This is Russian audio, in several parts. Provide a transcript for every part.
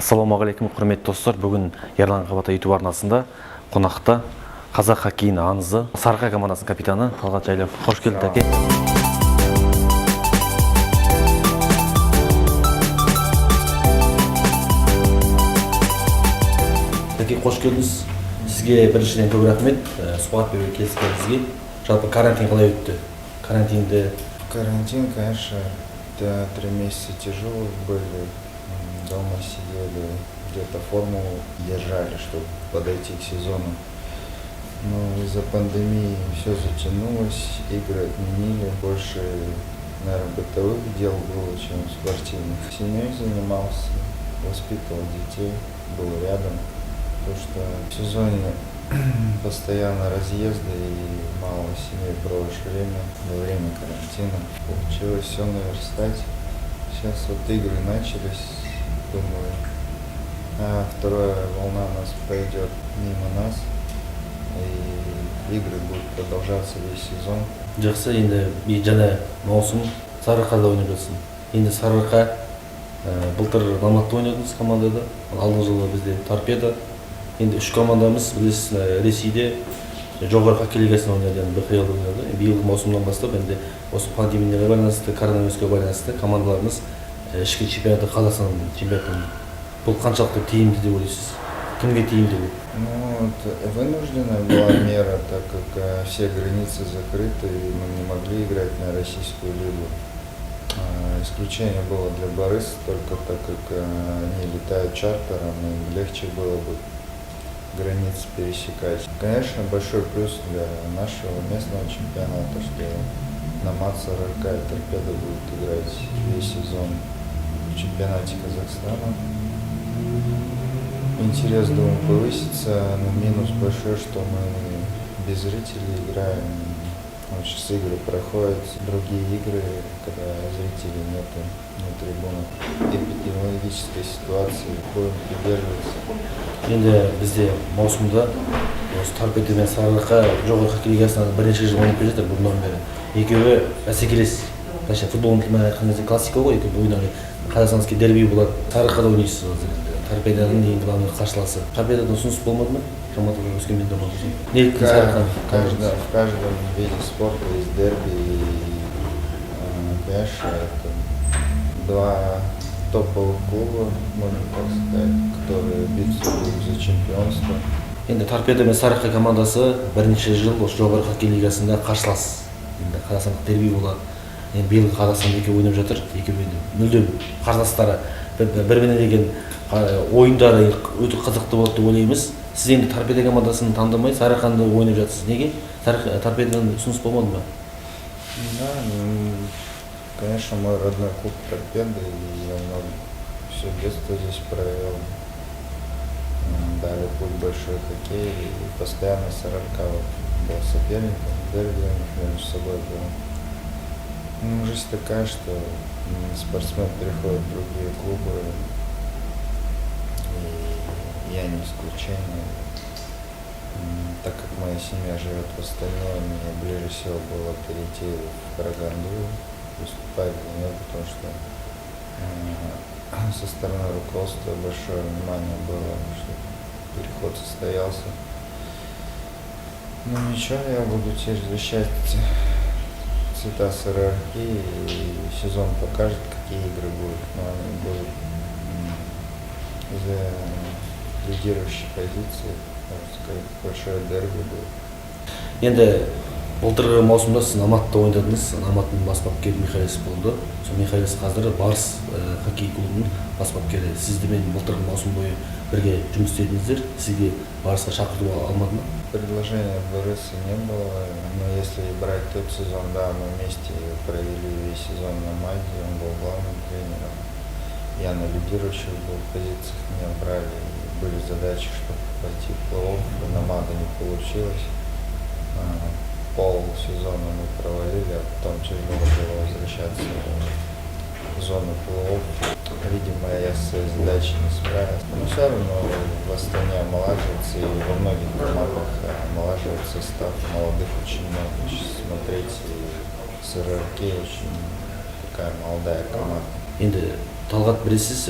Ассалаумағалейкум, құрметті достар. Бүгін Ерлан Қабата YouTube арнасында қонақта қазақ хоккейінің аңызы Сарыарқа командасының капитаны Талғат Жайлау. Қош келдіңіз, әке. Әке, қош келдіңіз. Сізге біріншіден көп рахмет. Сұхбат беруге келіскеніңізге. Жалпы карантин қалай өтті? Карантин, конечно, 3 месяца тяжелых были. Дома сидели, где-то форму держали, чтобы подойти к сезону. Но из-за пандемии все затянулось, игры отменили. Больше, наверное, бытовых дел было, чем спортивных. Семьей занимался, воспитывал детей, был рядом. Потому что в сезоне постоянно разъезды и мало семьей проводишь время во время карантина. Получилось все наверстать. Сейчас вот игры начались. Думаю, вторая волна нас пройдет мимо нас, и игры будут продолжаться весь сезон. Жақсы, енді жаңа маусым Сарыарқада ойнап жатсың. Енді Сарыарқа былтыр Алматыда ойнадыңыз командада, алдыңғы жылы бізде Торпедо. Енді 3 командамыз білесіз Ресейде жоғары хоккей лигасында ойнады, БХЛ ойнады. Биылғы маусымнан бастап енді осы пандемияға байланысты, коронавирусқа байланысты командаларымыз ішкі чемпионаты Қазақстан чемпионатының. Бұл қаншалықты тиімді деп ойлайсыз? Кімге тиімді бұл? Ну, вынужденная была мера, так как все границы закрыты, и мы не могли играть на российскую лигу. Исключение было для Борис, только так как они летают чартером, и легче было бы границы пересекать. Конечно, большой плюс для нашего местного чемпионата, что на Сарыарка и Торпедо будут играть весь сезон в чемпионате Казахстана. Интерес, думаю, повысится, но минус большой, что мы без зрителей играем. Вот сейчас игры проходят, другие игры, когда зрителей нету на трибунах. Эпидемиологической ситуации будем придерживаться. Енді бізде маусымда Торпедо мен Сарыарқа жоғары хоккей лигасында бірінші жыл ойнап келе жатыр бұрыннан бері. Екеуі бәсекелес. Футболдың тілімен айтқан кезде классика ғой, екеуі ойнайды. Қазақстанский дерби болады. Сарыарқада ойнайсыз. Торпедоның ең главный қарсыласы. Торпедодан ұсыныс болмады ма? Командада Өскеменде болмады. Неліктен Сарыарқаны? В каждом виде спорта есть дерби и конечно, это два топовых клуба, можно так сказать, которые бьются за чемпионство. Енді Торпедо мен Сарыарқа командасы бірінші жыл осы жоғары хоккей лигасында қарсылас. Енді қазақстандық дерби болады. Енді биыл Қазақстанда екеуі ойнап жатыр. Екеуі мүлдем қарсыластары. Бір-біріне деген ойындары өте қызықты болады деп ойлаймыз. Сіз енді Торпедо командасын таңдамай Сарыарқаны ойнап жатсыз. Неге? Торпедодан ұсыныс болмады ма? Да, конечно, мой родной клуб Торпедо, и я все детство здесь провел. Дали путь большой хоккей, и постоянно Сарыарка был соперником, дерби между собой был. Жизнь такая, что спортсмен переходит в другие клубы, и я не исключение. Так как моя семья живет в Астане, мне ближе всего было перейти в Караганду, выступать для нее, потому что со стороны руководства большое внимание было, чтобы переход состоялся. Ну ничего, я буду теперь защищать цвета Сарыарки, и сезон покажет, какие игры будут, но они будут за лидирующей позиции, можно сказать, большое дерби будет. Енді былтырғы маусымда сіз Алматыда ойнадыңыз. Алматының бас бапкері Михайлис болды. Сол Михайлис қазір Барыс хоккей клубының бас бапкері. Сізді мен былтырғы маусым бойы бірге жұмыс істедіңіздер. Сізге Барысқа шақырту алмады ма? Предложения в Борисе не было, но если брать тот сезон, да, мы вместе провели весь сезон на Маде, он был главным тренером. Я на лидирующих был позициях, меня брали, были задачи, чтобы пойти в плей-офф, на Маде не получилось. Пол сезона мы провалили, а потом тяжело было возвращаться в зону плей-офф. Видимо, я с своей задачей не справился. Но все равно в Астане омолаживается, и во многих командах омолаживается состав. Молодых очень много. Сейчас смотреть, Сарыарка очень такая молодая команда. Енді Талғат білесіз,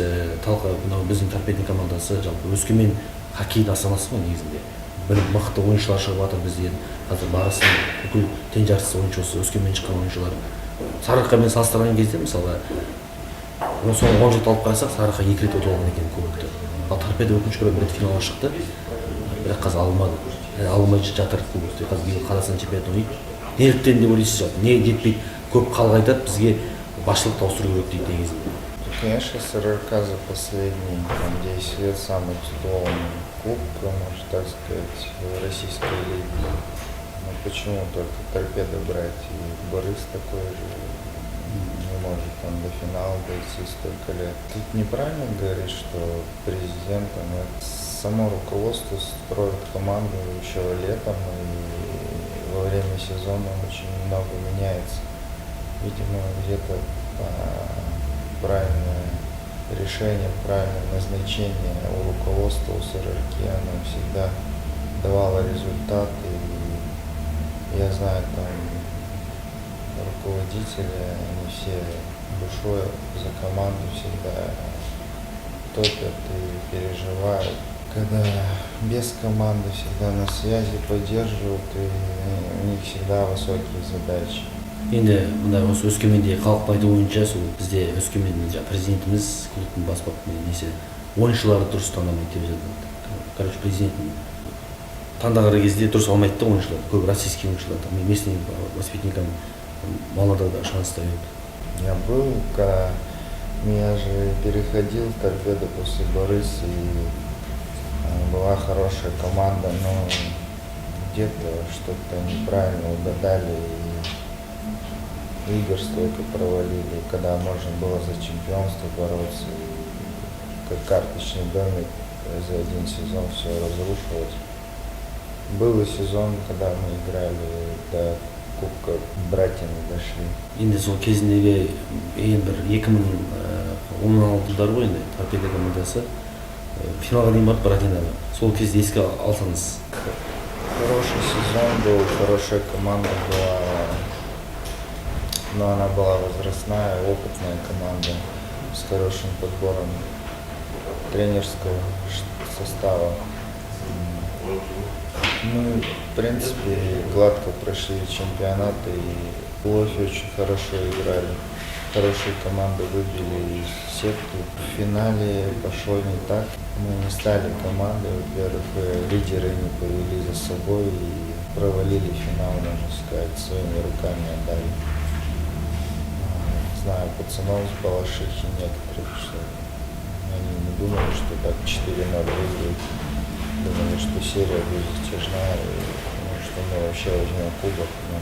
Талға мынау біздің торпедо командасы жалпы Өскемен хоккейдің астанасы ғой негізінде. Бір мықты ойыншылар шығып жатыр бізден. Қазір барысын бүкіл тең жарыс ойыншысы Өскемен шыққан ойыншылар. Сарыарқамен салыстырған кезде мысалы соңғы 10 жылды алып қарасақ, Сарыарқа 2 рет ұтып алған екен кубокты. Ал торпедо өкінішке орай бір рет финалға шықты, бірақ қазір алмады. Алмай жатыр кубокты. Қазір Қазақстан чемпионатын ойнайды. Неліктен деп ойлайсыз, не жетпейді, көп халық айтады, бізге басшылықты ауыстыру керек дейді негізінде. Конечно, СРК за последние 10 лет самый титулованный клуб, можно так сказать, в российской лиге. Но почему только торпедо брать? И Борис такой же не может там до финала дойти столько лет. Тут неправильно говорить, что президент, само руководство строит команду еще летом, и во время сезона очень много меняется. Видимо, где-то правильное решение, правильное назначение у руководства, у СРК, оно всегда давало результат. И я знаю, там руководители, они все душой за команду всегда топят и переживают. Когда без команды всегда на связи, поддерживают, и у них всегда высокие задачи. Енді мына осы Өскеменде халықтың айтуы бойынша сол бізде Өскемен президентіміз клубтың бас несі ойыншыларды дұрыс таңдамайды деп жатады. Короче, президентін таңдаған кезде дұрыс алмайды да ойыншылар. Көп российский ойыншылар. Местным воспитанникам мало да шанс дают. Я был, когда я же переходил в торпедо после Бориса, и была хорошая команда, но где-то что-то неправильно угадали, и игр столько провалили, когда можно было за чемпионство бороться, как карточный домик за один сезон все разрушилось. Был и сезон, когда мы играли до Кубка, братья не дошли. Енді сол кезіндегі ең бір 2016 жылдар ғой енді торпедо командасы финалға дейін барып Бородинаға. Сол кезде еске алсаңыз. Хороший сезон был, хорошая команда была, но она была возрастная, опытная команда с хорошим подбором тренерского состава. Мы, в принципе, гладко прошли чемпионаты, и Лофи очень хорошо играли. Хорошие команды выбили из сетки. В финале пошло не так. Мы не стали командой. Во-первых, лидеры не повели за собой и провалили финал, можно сказать, своими руками отдали. Знаю пацанов с Балашихи некоторых, что они не думали, что так 4-0 выиграют. Думали, что серия будет затяжная, и что мы вообще возьмем кубок. Но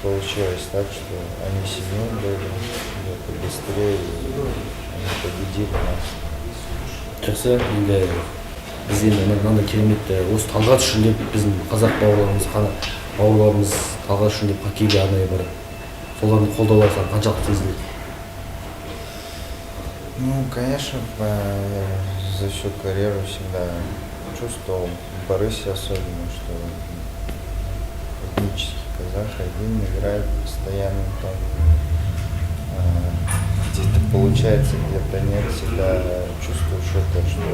получилось так, что они сильнее были, где-то быстрее, и они победили нас. Жақсы, енді біз енді мынандай кереметті осы Талғат үшін деп біздің қазақ бауырларымыз Талғат үшін деп хоккейге арнайы барады. Солардың қолдаулары қаншалықты сезіледі? Ну, конечно, за всю карьеру всегда чувствовал в Борисе особенно, что этнический казах один играет постоянно там. Где-то получается, где-то нет, всегда чувствуешь это, что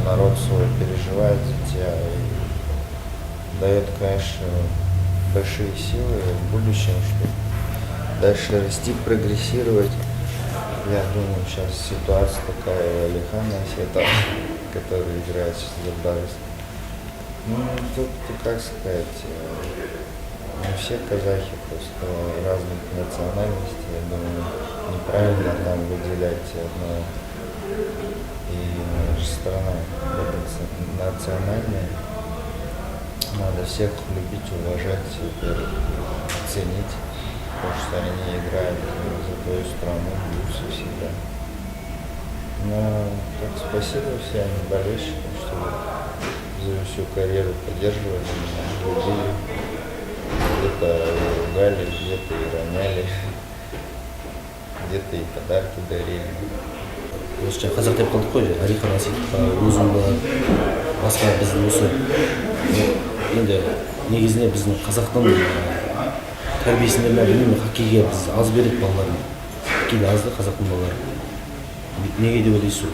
народ свой переживает за тебя и дает, конечно, большие силы в будущем, чтобы дальше расти, прогрессировать. Я думаю, сейчас ситуация такая у Алихана Асета, который играет сейчас за Борис. Ну, тут, как сказать, не все казахи, просто разных национальностей. Я думаю, неправильно нам выделять одно. И наша страна национальная. Надо всех любить, уважать, во-первых, ценить, потому что они играют за твою страну, бьются всегда. Но так, спасибо всем болельщикам, что за всю карьеру поддерживали меня, любили. Где-то ругали, где-то и роняли, где-то и подарки дарили. Осы қазақ деп қалдық қой, Алихан Асетовқа, өзімді, басқа біздің осы енді негізінде біздің қазақтың тәрбиесінде білмеймін, хоккейге біз аз береді балаларына. хоккейде азды қазақтың балалары. Неге деп ойлайсыз?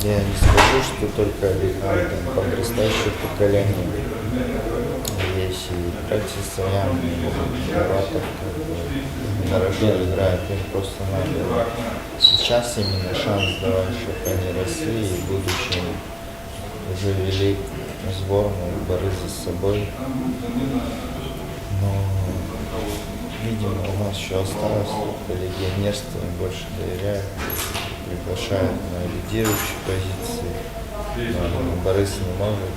Я не скажу, что только отдыхают там подрастающее поколение. Есть и братья славяне, Муратов, хорошо играют, им просто надо сейчас именно шанс давать, чтобы они росли и в будущем уже вели сборную, боры за собой. Но, видимо, у нас еще осталось легионерство, им больше доверяют, приглашают на лидирующие позиции. Но Борис не может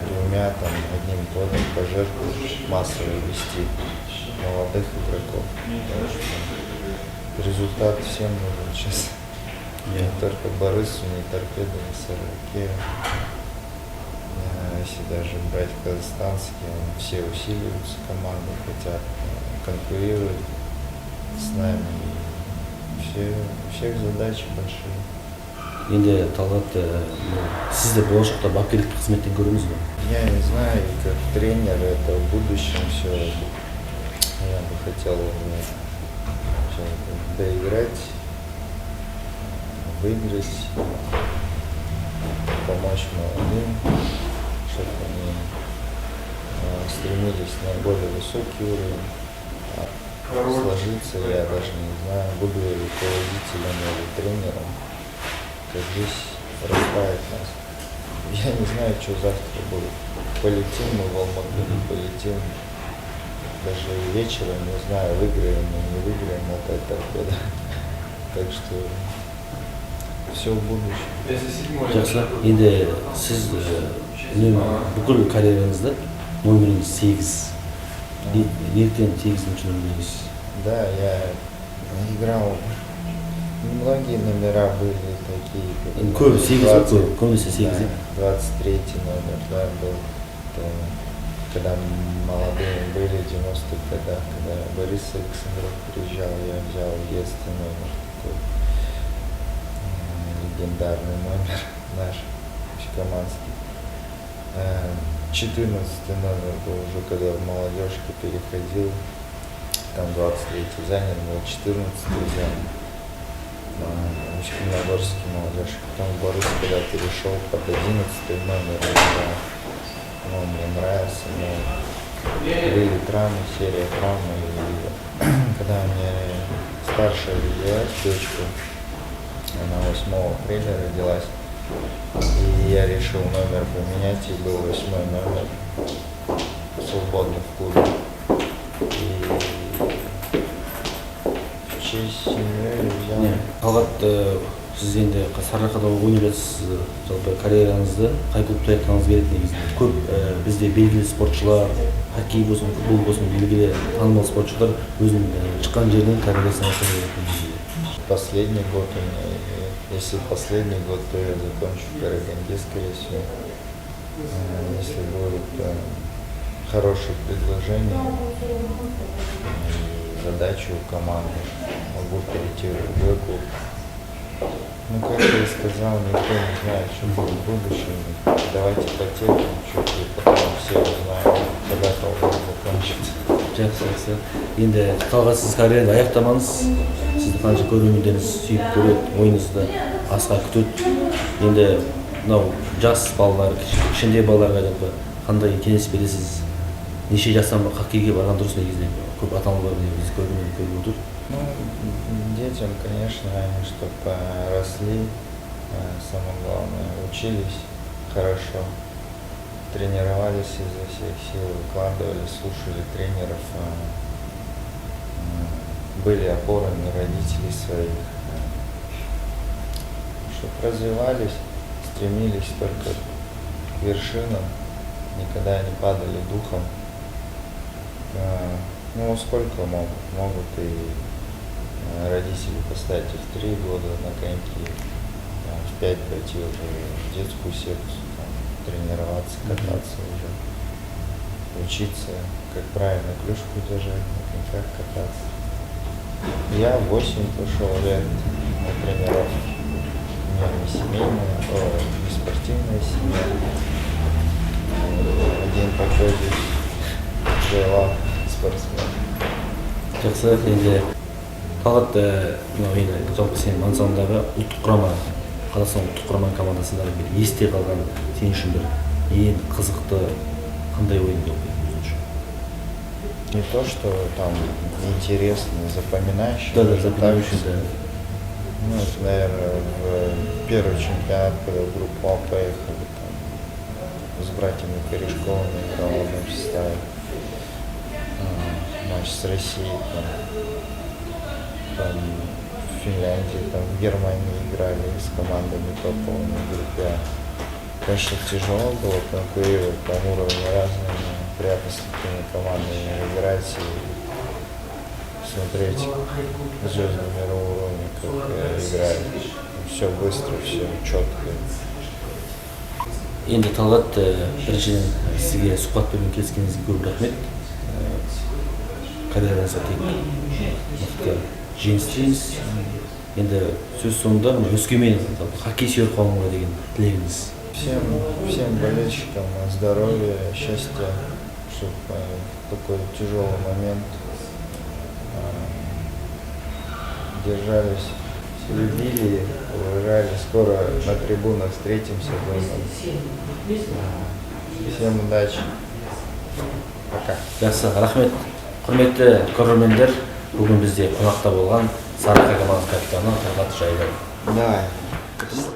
двумя, одним годом пожертвовать, массово вести молодых игроков. Потому что результат всем нужен сейчас. Не только Борису, не Торпедо, не Сараке. Если даже брать казахстанские, все усиливаются, команды хотят конкурировать с нами. У всех задачи большие. Енді Талғат, сізді болашақта бапкерлік қызметтен көріңіз бе? Я не знаю, как тренер это в будущем все. Я бы хотел доиграть, выиграть, помочь молодым, чтобы они стремились на более высокий уровень. Сложиться, я даже не знаю, буду ли руководителем или тренером, как здесь расставить нас. Я не знаю, что завтра будет. Полетим мы в Алмату, не полетим. Даже вечером не знаю, выиграем мы, не выиграем опять Торпедо. Так что все в будущем. Жақсы. Енді сіз бүкіл карьераңызда номеріңіз 8. Неліктен 8-ші номеріңіз? Да, я играл. Многие номера были такие. Көбі 8, көбінесе 8. 23 номер, да, был. Когда молодые были в 90-х годах, когда Борис Александров приезжал, я взял детский номер такой. Легендарный номер наш, общекомандский. 14 номер был уже, когда в молодежку переходил. Там 23-й занял, был 14-й взял. Общекомандорский молодежь. Потом Борис, когда перешел под 11-й номер, он мне нравился, но были травмы, серия травм. И когда мне старшая родилась, дочка, она 8 апреля родилась, и я решил номер поменять, и был 8-й номер свободный в клубе. И в честь семьи взял. Талғат, сіз енді Сарыарқада ойнап жатсыз, жалпы карьераңызды қай клубта аяқтағыңыз келеді негізінде? Көп бізде белгілі спортшылар, хоккей болсын, футбол болсын, белгілі танымал спортшылар өзінің шыққан жерінен карьерасын аяқтайды. Последний год у меня, если последний год, то я закончу в Караганде, скорее всего. Если будут хорошие предложения и задачи у команды, могу перейти в другой клуб. Ну, как я и сказал, никто не знает, что будет в будущем. Давайте потерпим чуть, и потом все узнаем, когда Талғат закончится. Жақсы. Енді Талғат, сіз карьераны аяқтамаңыз. Сізді қанша көрермендеріңіз сүйіп көреді, ойыңызды асыға күтеді. Енді мынау жас балалар, кішкентай балаларға жалпы қандай кеңес бересіз? Неше жастан хоккейге барған дұрыс негізінен? Көп ата-аналар біз көріп отыр. Ну, детям, конечно, чтобы росли, самое главное, учились хорошо, тренировались изо всех сил, выкладывали, слушали тренеров, были опорами родителей своих, чтобы развивались, стремились только к вершинам, никогда не падали духом. Ну, сколько могут и родители поставить и в 3 года на коньки, в 5 пойти уже в детскую секцию, тренироваться, кататься уже, учиться, как правильно клюшку держать, на коньках кататься. Я в 8 пошел лет на тренировки. У меня не семейная, не спортивная семья. Один такой здесь жила спортсмен. Жақсы, енді Талғат, мынау енді жалпы сен Мансабындағы ұлттық құрама, Қазақстан ұлттық құрама командасындағы бір есте қалған сен үшін бір ең қызықты қандай ойын болды өзің үшін? Не то, что там интересно, запоминающий, Да, даже запоминающий, так, да. ну, это, наверное, в первый чемпионат, когда в группу А поехали, там, с братьями Корешковыми играл в одном составе. Матч с Россией, там в Финляндии, там в Германии играли с командами топовыми в группе А. Конечно, тяжело было конкурировать, там уровни разные, но приятно с такими командами играть и смотреть звезды мирового уровня, как играют. Все быстро, все четко. Енді Талғат, біріншіден сізге сұхбат беруге келіскеніңізге көп рахмет. Карьераңызға тек мықты жеңіс тілейміз. Енді сөз соңында өскемен хоккей сүйер қауымға деген тілегіңіз. Всем болельщикам здоровья, счастья, чтобы в такой тяжелый момент держались, любили, уважали. Скоро на трибунах встретимся. Всем удачи. Пока. Жақсы, рахмет. Құрметті көрермендер, бүгін бізде қонақта болған Сарыарқа командасының капитаны Талғат Жайлы. Давай.